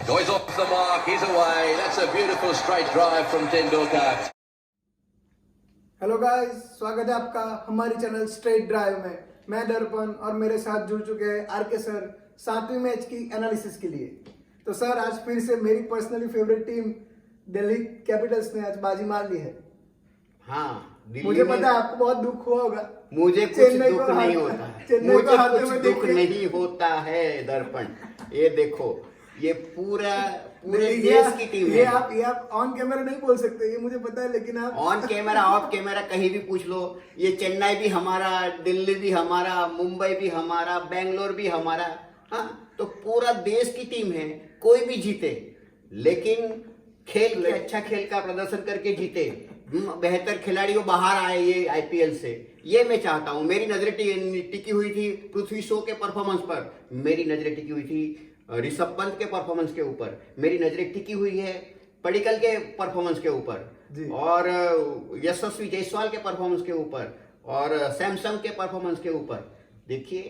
Goes off the mark, he's away. That's a beautiful straight drive from Tendulkar. Hello guys, स्वागत है आपका हमारी channel straight drive में। मैं दर्पण और मेरे साथ जुड़ चुके हैं आरके सर 7वीं मैच की एनालिसिस के लिए। तो सर, आज फिर से मेरी personally favourite team Delhi Capitals ने आज बाजी मार ली है। हाँ, मुझे पता है आपको बहुत दुख हुआ होगा। मुझे कुछ दुख नहीं होता है, मुझे कुछ दुख नहीं होता है दर्पण। ये देखो, ये पूरे देश की टीम है। ये आप ऑन कैमरा नहीं बोल सकते, ये मुझे पता है, लेकिन आप ऑन कैमरा ऑफ कैमरा कहीं भी पूछ लो। ये चेन्नई भी हमारा, दिल्ली भी हमारा, मुंबई भी हमारा, बेंगलोर भी हमारा। हाँ, तो पूरा देश की टीम है। कोई भी जीते, लेकिन खेल के अच्छा खेल का प्रदर्शन करके जीते, बेहतर खिलाड़ियों बाहर आए ये आईपीएल से, ये मैं चाहता हूं। मेरी नजरें टिकी हुई थी पृथ्वी शॉ के परफॉर्मेंस पर, मेरी नजरें टिकी हुई थी ऋषभ पंत के परफॉर्मेंस के ऊपर, मेरी नजरें टिकी हुई है पडिक्कल के परफॉर्मेंस के ऊपर, और यशस्वी जायसवाल के परफॉर्मेंस के ऊपर, और सैमसंग के परफॉर्मेंस के ऊपर। देखिए,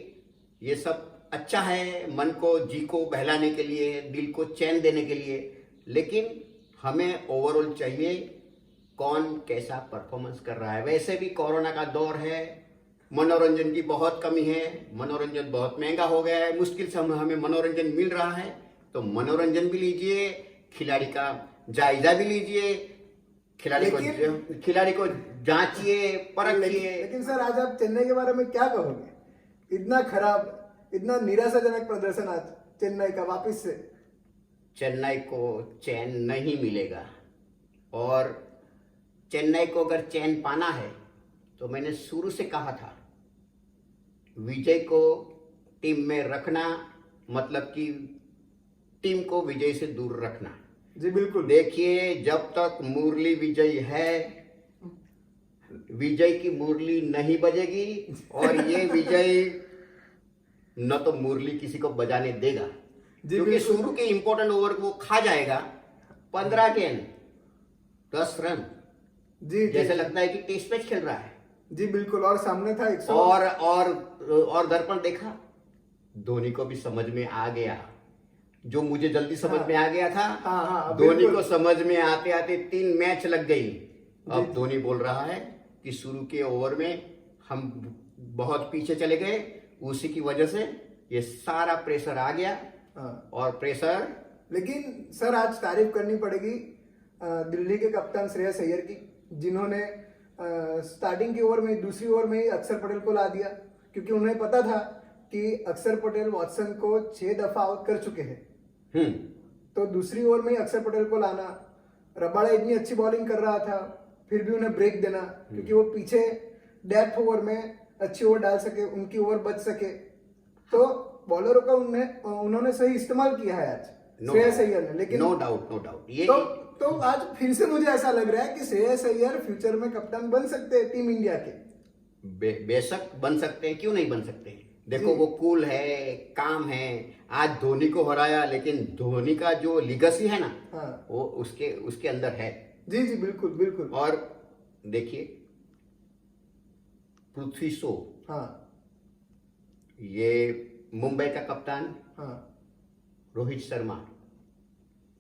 ये सब अच्छा है मन को, जी को बहलाने के लिए, दिल को चैन देने के लिए, लेकिन हमें ओवरऑल चाहिए कौन कैसा परफॉर्मेंस कर रहा है। वैसे भी कोरोना का दौर है, मनोरंजन की बहुत कमी है, मनोरंजन बहुत महंगा हो गया है, मुश्किल से हमें मनोरंजन मिल रहा है। तो मनोरंजन भी लीजिए, खिलाड़ी का जायजा भी लीजिए, खिलाड़ी को जांचिए, परखिए। लेकिन सर, आज आप चेन्नई के बारे में क्या कहोगे? इतना खराब, इतना निराशाजनक प्रदर्शन आज चेन्नई का वापस से। चेन्नई को चैन नहीं मिलेगा, और चेन्नई को अगर चैन पाना है तो मैंने शुरू से कहा था, विजय को टीम में रखना मतलब कि टीम को विजय से दूर रखना। जी बिल्कुल। देखिए, जब तक मुरली विजय है, विजय की मुरली नहीं बजेगी, और ये विजय न तो मुरली किसी को बजाने देगा, क्योंकि शुरू के इंपॉर्टेंट ओवर को खा जाएगा। 15 गेंद 10 रन, जी जैसे लगता है कि टेस्ट मैच खेल रहा है। जी बिल्कुल। और सामने था 100। और दर्पण देखा, धोनी को भी समझ में आ गया, जो मुझे जल्दी समझ में आ गया था। धोनी को समझ में आते आते 3 मैच लग गई। अब धोनी बोल रहा है कि शुरू के ओवर में हम बहुत पीछे चले गए, उसी की वजह से ये सारा प्रेशर आ गया। और प्रेशर, लेकिन सर, आज तारीफ करनी पड़ेगी दिल्ली के कप्तान श्रेयस अय्यर की, जिन्होंने स्टार्टिंग के ओवर में, दूसरी ओवर में ही अक्षर पटेल को ला दिया, क्योंकि उन्हें पता था कि अक्षर पटेल वॉटसन को 6 दफा आउट कर चुके हैं। तो दूसरी ओवर में ही अक्षर पटेल को लाना, रबाड़ा इतनी अच्छी बॉलिंग कर रहा था, फिर भी उन्हें ब्रेक देना, क्योंकि वो पीछे डेथ ओवर में अच्छी ओवर डाल सके, उनकी ओवर बच सके। तो बॉलरों का उन्होंने सही इस्तेमाल किया है आज श्रेयस अय्यर ने। लेकिन नो डाउट ये तो आज फिर से मुझे ऐसा लग रहा है कि श्रेयस अय्यर फ्यूचर में कप्तान बन सकते हैं टीम इंडिया के। बेशक बन सकते हैं, क्यों नहीं बन सकते हैं। देखो, वो कूल है, काम है। आज धोनी को हराया, लेकिन धोनी का जो लीगेसी है ना, वो उसके अंदर है। जी जी बिल्कुल बिल्कुल। और देखिए, पृथ्वी शॉ, ये मुंबई का कप्तान, रोहित शर्मा,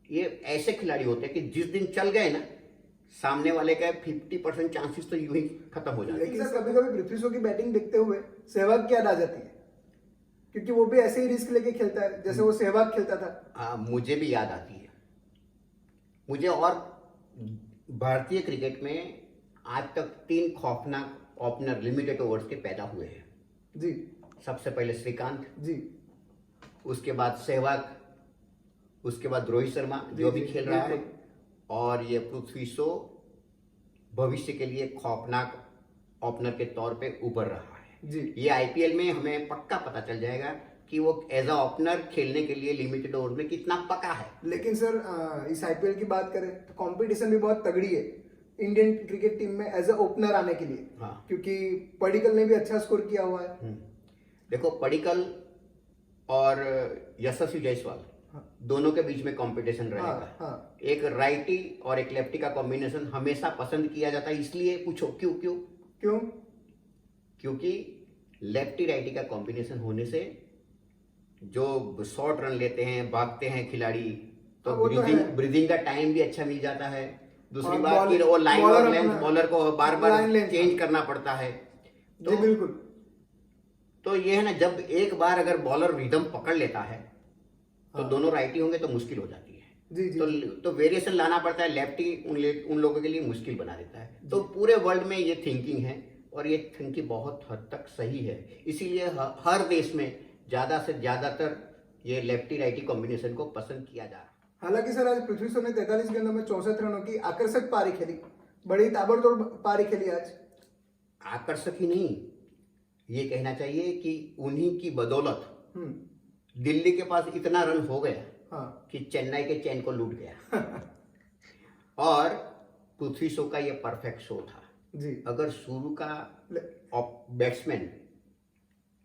ये ऐसे खिलाड़ी होते हैं कि जिस दिन चल गए ना, सामने वाले का 50% चांसेस तो यूं ही खत्म हो जाते हैं। लेकिन सर, कभी कभी पृथ्वी शॉ की बैटिंग देखते हुए सहवाग की याद आ जाती है, क्योंकि वो भी ऐसे ही रिस्क लेके खेलता है जैसे वो सहवाग खेलता था। मुझे भी याद आती है मुझे। और भारतीय क्रिकेट में आज तक 3 खौफनाक ओपनर लिमिटेड ओवर्स के पैदा हुए हैं। जी। सबसे पहले श्रीकांत जी, उसके बाद सहवाग, उसके बाद रोहित शर्मा जो भी खेल रहा है, और ये पृथ्वी शॉ भविष्य के लिए खौफनाक ओपनर के तौर पे उभर रहा है। जी। ये आईपीएल में हमें पक्का पता चल जाएगा कि वो एज अ ओपनर खेलने के लिए लिमिटेड ओवर में कितना पका है। लेकिन सर, इस आईपीएल की बात करें तो कंपटीशन भी बहुत तगड़ी है इंडियन क्रिकेट टीम में एज अ ओपनर आने के लिए। क्योंकि पडिक्कल ने भी अच्छा स्कोर किया हुआ है। देखो, पडिक्कल और यशस्वी जायसवाल दोनों के बीच में कंपटीशन रहेगा। एक राइटी और एक लेफ्टी का कॉम्बिनेशन हमेशा पसंद किया जाता है। इसलिए पूछो क्यों? क्योंकि लेफ्टी राइटी का कॉम्बिनेशन होने से जो शॉर्ट रन लेते हैं, भागते हैं खिलाड़ी, तो वो तो है। ब्रीदिंग का टाइम भी अच्छा मिल जाता है। दूसरी और बात फिर वो लाइन बॉलर और लेंथ अपना- बॉलर को बार बार लाइन लेंथ, चेंज करना पड़ता है। जी बिल्कुल। तो ये है ना, जब एक बार अगर बॉलर रिदम पकड़ लेता है तो हाँ। दोनों राइटी होंगे तो मुश्किल हो जाती है। जी जी तो वेरिएशन लाना पड़ता है, लेफ्टी उन लोगों के लिए मुश्किल बना देता है। तो पूरे वर्ल्ड में ये थिंकिंग है और ये थिंकिंग बहुत हद तक सही है। इसीलिए हर देश में ज्यादा से ज्यादातर ये लेफ्टी राइटी कॉम्बिनेशन को पसंद किया जा रहा है। हालांकि सर आज पृथ्वी शॉ ने 43 गेंदों में 64 रनों की आकर्षक पारी खेली, बड़ी ताबड़तोड़ पारी खेली आज। आकर्षक ही नहीं, ये कहना चाहिए कि उन्हीं की बदौलत दिल्ली के पास इतना रन हो गया हाँ कि चेन्नई के चैन को लूट गया। और पृथ्वी शॉ का ये परफेक्ट शो था। जी अगर शुरू का बैट्समैन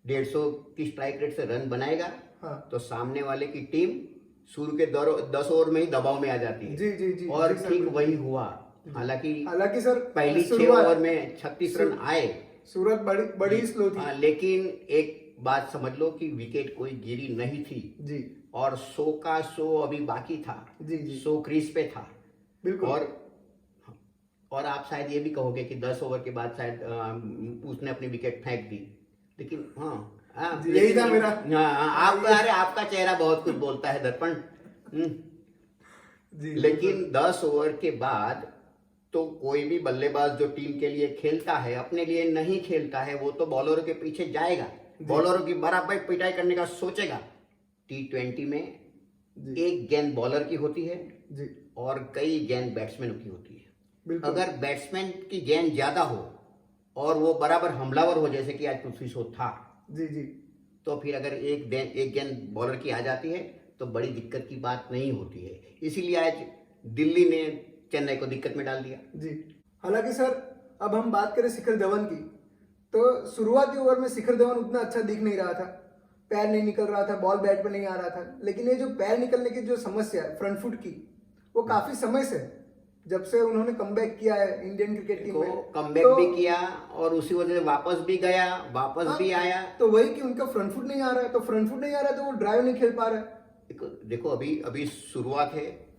150 की स्ट्राइक रेट से रन बनाएगा हाँ तो सामने वाले की टीम शुरू के 10 ओवर में ही दबाव में आ जाती है। जी जी जी और जी सर, ठीक बिल्कुल। वही हुआ। हालांकि सर पहली 6 शुरुआत- ओवर में 36 रन आए। सूरत बड़ी स्लो थी। हाँ, लेकिन एक बात समझ लो कि विकेट कोई गिरी नहीं थी जी और शो का शो अभी बाकी था। जी जी शो क्रीज पे था। बिल्कुल। और आप शायद ये भी कहोगे कि 10 ओवर के बाद शायद उसने अपनी विकेट फेंक दी, लेकिन जी, यही था मेरा। अरे आपका चेहरा बहुत कुछ बोलता है दर्पण। जी लेकिन 10 ओवर के बाद तो कोई भी बल्लेबाज जो टीम के लिए खेलता है अपने लिए नहीं खेलता है, वो तो बॉलरों के पीछे जाएगा, बॉलरों की बराबर पिटाई करने का सोचेगा। T20 में जी एक गेंद बॉलर की होती है जी और कई गेंद बैट्समैन की होती है। बिल्कुल। अगर बैट्समैन की गेंद ज्यादा हो और वो बराबर हमलावर हो, जैसे कि आज पृथ्वी शॉ था, जी जी तो फिर अगर एक गेंद बॉलर की आ जाती है तो बड़ी दिक्कत की बात नहीं होती है। इसीलिए आज दिल्ली ने चेन्नई को दिक्कत में डाल दिया। जी। हालांकि सर अब हम बात करें शिखर धवन की, तो शुरुआती ओवर में शिखर धवन उतना अच्छा दिख नहीं रहा था, पैर नहीं निकल रहा था, बॉल बैट पे नहीं आ रहा था। लेकिन ये जो पैर निकलने की जो समस्या है फ्रंट फुट की, वो काफी समय से है, जब से उन्होंने कमबैक किया है इंडियन क्रिकेट टीम में। कमबैक भी किया और उसी वजह से वापस भी गया, वापस भी आया। तो वही कि उनका फ्रंट फुट नहीं आ रहा है, तो फ्रंट फुट नहीं आ रहा है तो वो ड्राइव नहीं खेल पा रहा है। देखो अभी शुरुआत है,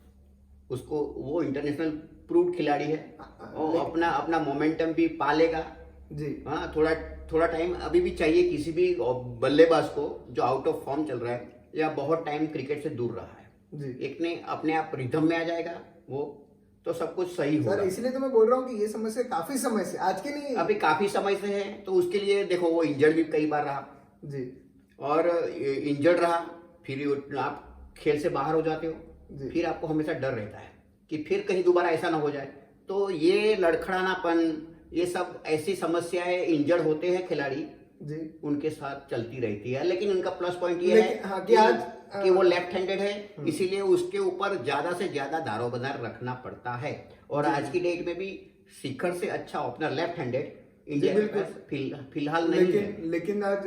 उसको वो इंटरनेशनल प्रूव्ड खिलाड़ी है और अपना मोमेंटम भी पालेगा जी। हाँ, थोड़ा टाइम अभी भी चाहिए किसी भी बल्लेबाज को जो आउट ऑफ फॉर्म चल रहा है या बहुत टाइम क्रिकेट से दूर रहा है। जी। एक ने अपने आप रिदम में आ जाएगा वो, तो सब कुछ सही होगा। सर इसलिए तो मैं बोल रहा हूँ कि ये समस्या काफी समय से, आज के नहीं। अभी काफी समय से है, तो उसके लिए देखो वो इंजर्ड भी कई बार रहा जी और इंजर्ड रहा, फिर आप खेल से बाहर हो जाते हो, जी। फिर आपको हमेशा डर रहता है कि फिर कहीं दोबारा ऐसा ना हो जाए। तो ये लड़खड़ानापन, ये सब ऐसी समस्याएं इंजर्ड होते हैं खिलाड़ी जी उनके साथ चलती रहती है। लेकिन उनका प्लस पॉइंट ये है हाँ, कि आज कि वो लेफ्ट हैंडेड है, इसीलिए उसके ऊपर ज्यादा से ज्यादा दारोमदार रखना पड़ता है। और आज की डेट में भी शिखर से अच्छा ओपनर लेफ्ट हैंडेड इंडिया के पास फिलहाल नहीं है। लेकिन आज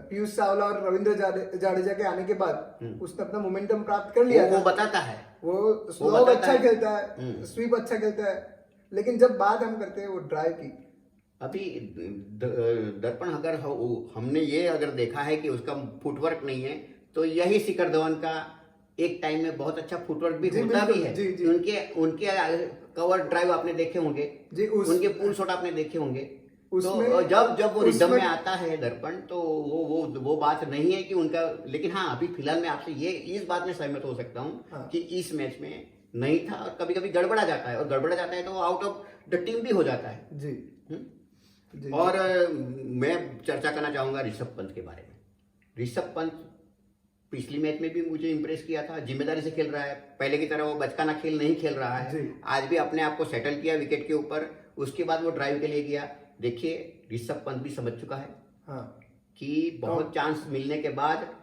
पीयूष चावला और रविंद्र जाडेजा के आने के बाद उसने अपना मोमेंटम प्राप्त कर लिया वो था। बताता है, वो बताता स्लोव अच्छा है। खेलता है, स्वीप अच्छा खेलता है, लेकिन जब बात हम करते हैं वो ड्राइव की, अभी दर्पण अगर हमने ये अगर देखा है कि उसका फुटवर्क नहीं है, तो यही शिखर धवन का एक टाइम में बहुत अच्छा फुटवर्क भी जी, होता भी है। जी, जी। उनके कवर ड्राइव आपने देखे होंगे जी, उनके पुल शॉट आपने देखे होंगे। तो उसमें- जब वो रिदम में उसमें- आता है दर्पण, तो वो बात नहीं है कि उनका। लेकिन हाँ, अभी फिलहाल मैं आपसे ये इस बात में सहमत हो सकता हूँ हाँ। कि इस मैच में नहीं था और कभी कभी गड़बड़ा जाता है, और गड़बड़ा जाता है तो आउट ऑफ द टीम भी हो जाता है। जी जी और मैं चर्चा करना चाहूंगा ऋषभ पंत के बारे में। ऋषभ पंत पिछली मैच में भी मुझे इंप्रेस किया था, जिम्मेदारी से खेल रहा है, पहले की तरह वो बचकाना खेल नहीं खेल रहा है। जी। आज भी अपने आप को सेटल किया विकेट के ऊपर, उसके बाद वो ड्राइव के लिए गया। देखिए ऋषभ पंत भी समझ चुका है हाँ कि बहुत चांस मिलने के बाद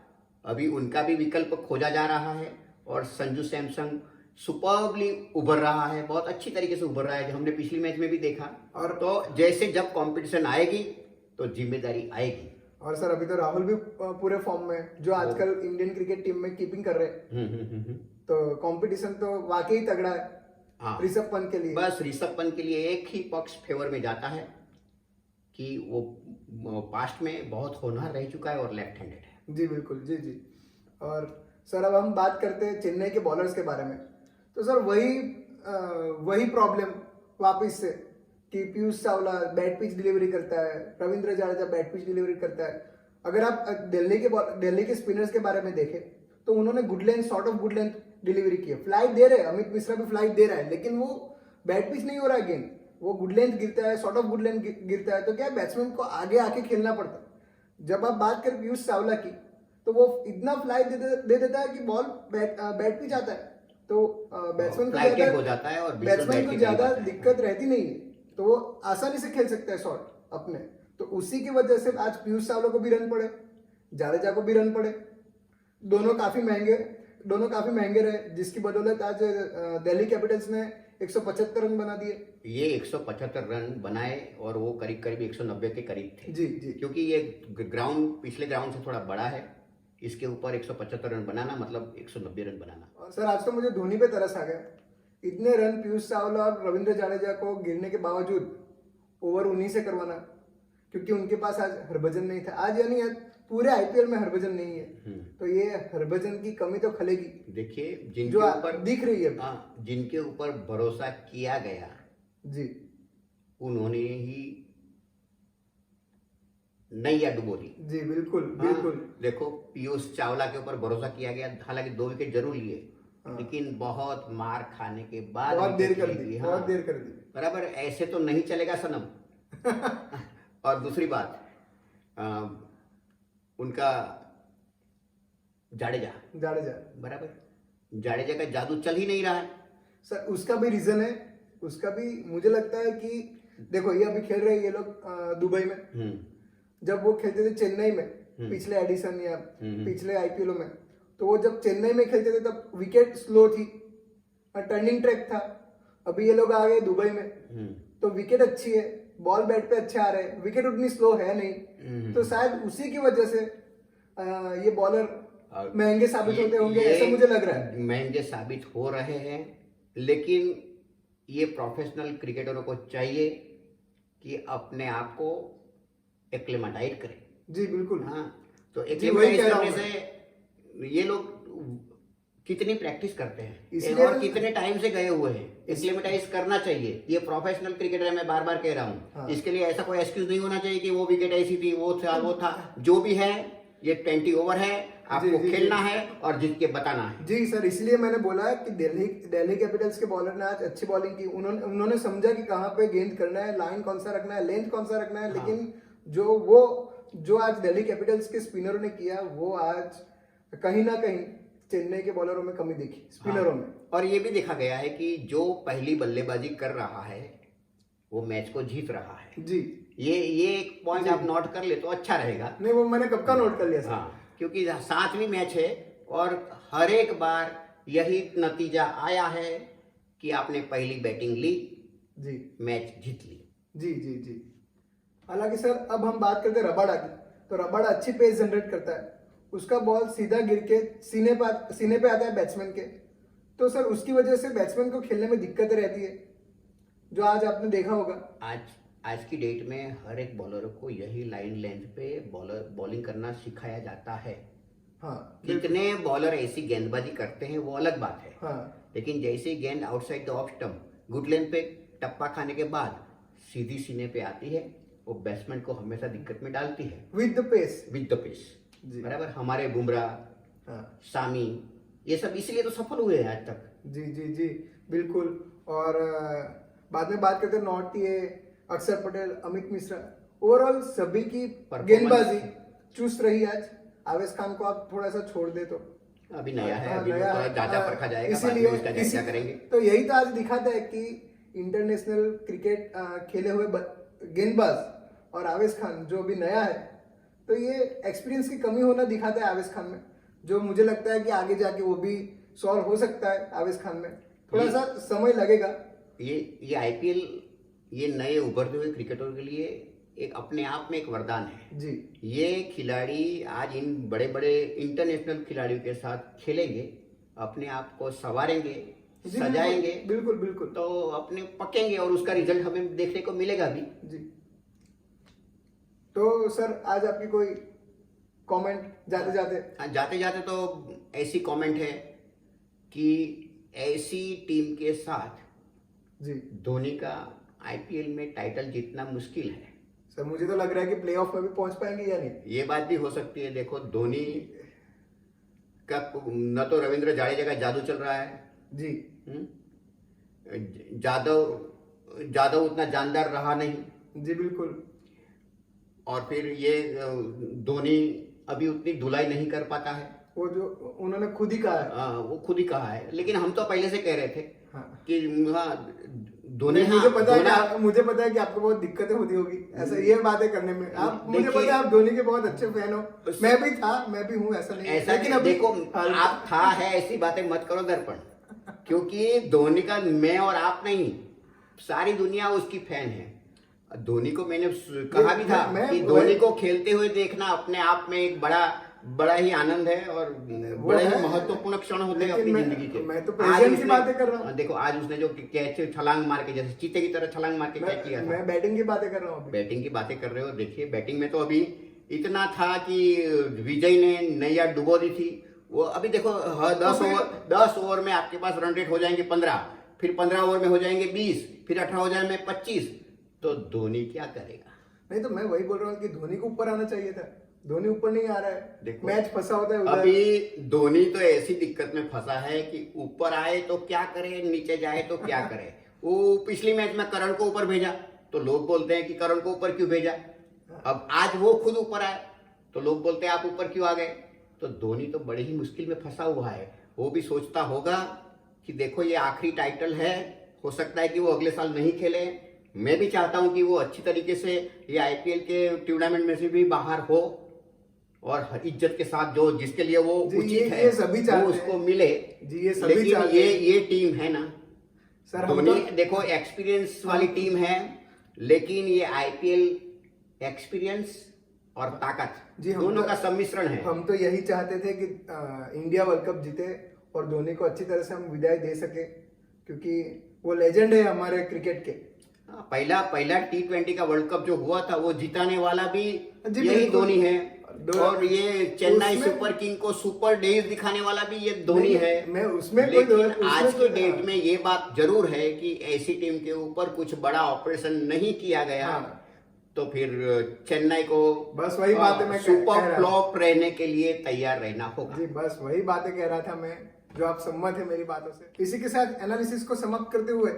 अभी उनका भी विकल्प खोजा जा रहा है, और संजू सैमसन सुपर्बली उभर रहा है, बहुत अच्छी तरीके से उभर रहा है, जो हमने पिछली मैच में भी देखा। और तो जैसे जब कंपटीशन आएगी तो जिम्मेदारी आएगी। और सर अभी तो राहुल भी पूरे फॉर्म में है, जो आजकल इंडियन क्रिकेट टीम में कीपिंग कर रहे हैं। तो कंपटीशन तो वाकई तगड़ा है हाँ। ऋषभ पंत के लिए। बस ऋषभ पंत के लिए एक ही पक्ष फेवर में जाता है कि वो पास्ट में बहुत होनहार रह चुका है और लेफ्ट हैंडेड है। जी बिल्कुल जी जी। और सर अब हम बात करते हैं चेन्नई के बॉलर्स के बारे में। तो सर वही प्रॉब्लम वापस से कि Piyush Chawla bat pitch delivery करता है, Ravindra Jadeja bat pitch delivery करता है। अगर आप दिल्ली के स्पिनर्स के बारे में देखें तो उन्होंने good length, sort of good length delivery की है, फ्लाइट दे रहे हैं, अमित मिश्रा भी फ्लाइट दे रहा है, लेकिन वो बैट पिच नहीं हो रहा है गेंद, वो गुड लेंथ गिरता है, सॉर्ट ऑफ गुड लेंथ गिरता है। तो क्या बैट्समैन को आगे आके खेलना पड़ता है। जब आप बात करें पीयूष चावला की तो वो इतना फ्लाइट दे देता है कि बॉल बैट पिच आता है, तो बैट्समैन को ज्यादा दिक्कत रहती नहीं है, तो वो आसानी से खेल सकता है शॉट अपने। तो उसी की वजह से आज पीयूष चावला को भी रन पड़े, जाडेजा को भी रन पड़े, दोनों काफी महंगे रहे, जिसकी बदौलत आज दिल्ली कैपिटल्स ने 175 रन बना दिए। ये 175 रन बनाए और वो करीब करीब 190 के करीब थे। जी जी, क्योंकि ये ग्राउंड पिछले ग्राउंड से थोड़ा बड़ा है, इसके ऊपर 175 रन बनाना मतलब 190 रन बनाना। और सर आज तो मुझे धोनी पे तरस आ गया, इतने रन पीयूष चावला और रविंद्र जाडेजा को गिरने के बावजूद ओवर उन्हीं से करवाना, क्योंकि उनके पास आज हरभजन नहीं था। आज यानी आज पूरे आईपीएल में हरभजन नहीं है, तो ये हरभजन की कमी तो खलेगी। देखिए जिनके ऊपर दिख रही है, जिनके ऊपर भरोसा किया गया जी, उन्होंने ही नैया डुबो दी। जी बिल्कुल बिल्कुल। देखो पीयूष चावला के ऊपर भरोसा किया गया, हालांकि 2 विकेट जरूर लिए, लेकिन बहुत मार खाने के बाद बहुत देर कर दी। बराबर, ऐसे तो नहीं चलेगा सनम। और दूसरी बात, उनका जाडेजा बराबर, जाडेजा का जादू चल ही नहीं रहा है सर। उसका भी रीजन है, उसका भी मुझे लगता है कि देखो ये अभी खेल रहे हैं ये लोग दुबई में, जब वो खेलते थे चेन्नई में पिछले एडिशन या पिछले आईपीएल में, तो वो जब चेन्नई में खेलते थे तब विकेट स्लो थी, टर्निंग ट्रैक था। अभी ये लोग आ गए दुबई में, तो विकेट अच्छी है, बॉल बैट पे अच्छे आ रहे हैं, विकेट उतनी स्लो है नहीं, तो शायद उसी की वजह से ये बॉलर महंगे साबित होते होंगे, ऐसा मुझे लग रहा है। महंगे साबित हो रहे हैं, लेकिन ये प्रोफेशनल क्रिकेटरों को चाहिए कि अपने आप को एक्लेमेटाइज करें। जी बिल्कुल। हाँ, तो एक्लेमेटाइज करने से ये लोग कितनी प्रैक्टिस करते हैं और कितने टाइम से गए हुए हैं, एक्लेमेटाइज करना चाहिए। ये प्रोफेशनल क्रिकेटर है, मैं बार बार कह रहा हूँ। हाँ। इसके लिए ऐसा कोई एक्सक्यूज नहीं होना चाहिए कि वो विकेट ऐसी थी, वो था। जो भी है, ये 20 ओवर है, आपको खेलना है और जीत के बताना है। जी सर, इसलिए मैंने बोला कि दिल्ली कैपिटल्स के बॉलर ने आज अच्छी बॉलिंग की। उन्होंने समझा कि कहाँ पे गेंद करना है, लाइन कौन सा रखना है, लेंथ कौन सा रखना है। लेकिन जो आज दिल्ली कैपिटल्स के स्पिनरों ने किया, वो आज कहीं ना कहीं चेन्नई के बॉलरों में कमी दिखी, स्पिनरों में। और ये भी देखा गया है कि जो पहली बल्लेबाजी कर रहा है वो मैच को जीत रहा है। जी, ये एक पॉइंट आप नोट कर ले तो अच्छा रहेगा। नहीं, वो मैंने कब का नोट कर लिया सर। हाँ, क्योंकि 7वीं मैच है और हर एक बार यही नतीजा आया है कि आपने पहली बैटिंग ली, जी, मैच जीत ली। जी जी जी। हालांकि सर अब हम बात करते हैं रबाडा की, तो रबाडा अच्छी पेस जनरेट करता है, उसका बॉल सीधा गिर के सीने पे आता है बैट्समैन के, तो सर उसकी वजह से बैट्समैन को खेलने में दिक्कतें रहती है, जो आज आपने देखा होगा। आज की डेट में हर एक बॉलर को यही लाइन लेंथ पे बॉलिंग करना सिखाया जाता है। हाँ, कितने बॉलर ऐसी गेंदबाजी करते हैं वो अलग बात है। हाँ, लेकिन जैसे ही गेंद outside the off stump good length पे टप्पा खाने के बाद सीधी सीने पे आती है, वो बैट्समैन को हमेशा दिक्कत में डालती है। विद द पेस बराबर। हमारे बुमराह, हाँ, सामी, ये सब इसलिए तो सफल हुए हैं आज तक। जी जी जी बिल्कुल। और बाद में बात करते हैं नॉट, ये अक्षर पटेल, अमित मिश्रा, ओवरऑल सभी की गेंदबाजी चुस्त रही आज। आवेश खान को आप थोड़ा सा छोड़ दे तो अभी नया है, अभी ज्यादा परखा जाएगा, इसीलिए उसका क्या करेंगे। तो यही तो आज दिखाता है कि इंटरनेशनल क्रिकेट खेले हुए गेंदबाज और आवेश खान जो अभी नया है, तो ये एक्सपीरियंस की कमी होना दिखाता है आवेश खान में, जो मुझे लगता है कि आगे जाके वो भी सॉल्व हो सकता है। आवेश खान में थोड़ा सा समय लगेगा। ये आईपीएल ये नए उभरते हुए क्रिकेटरों के लिए एक अपने आप में एक वरदान है जी। ये खिलाड़ी आज इन बड़े बड़े इंटरनेशनल खिलाड़ियों के साथ खेलेंगे, अपने आप को संवारेंगे, सजाएंगे, बिल्कुल बिल्कुल, तो अपने पकेंगे और उसका रिजल्ट हमें देखने को मिलेगा भी। जी। तो सर आज आपकी कोई कमेंट जाते जाते तो ऐसी कमेंट है कि ऐसी टीम के साथ जी धोनी का आईपीएल में टाइटल जीतना मुश्किल है। सर, मुझे तो लग रहा है कि प्लेऑफ में भी पहुंच पाएंगे या नहीं। ये बात भी हो सकती है। देखो धोनी का न तो रविंद्र जाडेजा का जादू चल रहा है जी जादव उतना जानदार रहा नहीं। जी बिल्कुल। और फिर ये धोनी अभी उतनी धुलाई नहीं कर पाता है। वो जो उन्होंने खुद ही कहा है। वो खुद ही कहा है, लेकिन हम तो पहले से कह रहे थे हाँ। कि धोनी मुझे पता है कि आपको बहुत दिक्कतें होती होगी ऐसा ये बातें करने में। आप मुझे पता है आप धोनी के बहुत अच्छे फैन हो। मैं भी हूँ, ऐसा नहीं। ऐसा लेकिन देखो आप था है ऐसी बातें मत करो दर्पण, क्योंकि धोनी का मैं और आप नहीं सारी दुनिया उसकी फैन है। धोनी को मैंने कहा भी था कि धोनी को खेलते हुए देखना अपने आप में एक बड़ा ही आनंद है और बड़ा ही महत्वपूर्ण क्षण होते हैं अपनी जिंदगी के। मैं तो प्रेजेंट की बातें कर रहा हूँ। देखो आज उसने जो कैच छलांग मार के जैसे चीते की तरह छलांग मार के कैच किया था। मैं बैटिंग की बातें कर रहा हूँ। बैटिंग की बातें कर रहे हो। देखिए बैटिंग में तो अभी इतना था कि विजय ने नैया डुबो दी थी। वो अभी देखो 10 ओवर में आपके पास रन रेट हो जाएंगे 15, फिर 15 ओवर में हो जाएंगे 20, फिर 18 हो जाएंगे 25। तो धोनी क्या करेगा? नहीं तो मैं वही बोल रहा हूँ कि धोनी को ऊपर आना चाहिए था। धोनी ऊपर नहीं आ रहा है। देखो मैच फंसा होता है उधर। अभी धोनी तो ऐसी दिक्कत में फंसा है कि ऊपर आए तो क्या करे, नीचे जाए तो क्या करे। वो पिछली मैच में करण को ऊपर भेजा तो लोग बोलते हैं कि करण को ऊपर क्यों भेजा। अब आज वो खुद ऊपर आए तो लोग बोलते हैं आप ऊपर क्यों आ गए। तो धोनी तो बड़े ही मुश्किल में फंसा हुआ है। वो भी सोचता होगा कि देखो ये आखिरी टाइटल है, हो सकता है कि वो अगले साल नहीं खेले। मैं भी चाहता हूं कि वो अच्छी तरीके से ये आईपीएल के टूर्नामेंट में से भी बाहर हो और इज्जत के साथ जो जिसके लिए वो उचित है वो उसको मिले। जी ये सभी लेकिन ये टीम है ना सर, धोनी देखो एक्सपीरियंस वाली टीम है, लेकिन ये आईपीएल एक्सपीरियंस और ताकत दोनों का सम्मिश्रण है। हम तो यही चाहते थे कि इंडिया वर्ल्ड कप जीते और धोनी को अच्छी तरह से हम विदाई दे सके, क्योंकि वो लेजेंड है हमारे क्रिकेट के। पहला T20 का वर्ल्ड कप जो हुआ था वो जीताने वाला भी यही धोनी है। और ये चेन्नई सुपर किंग को सुपर डेज दिखाने वाला भी ये धोनी है। मैं उसमें लेकिन आज की डेट में ये बात जरूर है कि ऐसी टीम के ऊपर कुछ बड़ा ऑपरेशन नहीं किया गया। तो फिर चेन्नई को बस वही बातें मैं सुपर फ्लॉप रहने के लिए तैयार रहना होगा। जी बस वही बातें कह रहा था मैं, जो आप सम्मत है मेरी बातों से। इसी के साथ एनालिसिस को समाप्त करते हुए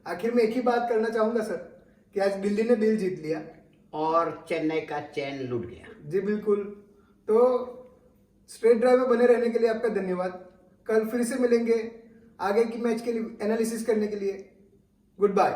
आखिर में एक ही बात करना चाहूंगा सर कि आज दिल्ली ने दिल जीत लिया और चेन्नई का चैन लुट गया। जी बिल्कुल। तो स्ट्रेट ड्राइव में बने रहने के लिए आपका धन्यवाद। कल फिर से मिलेंगे आगे की मैच के लिए एनालिसिस करने के लिए। Good bye.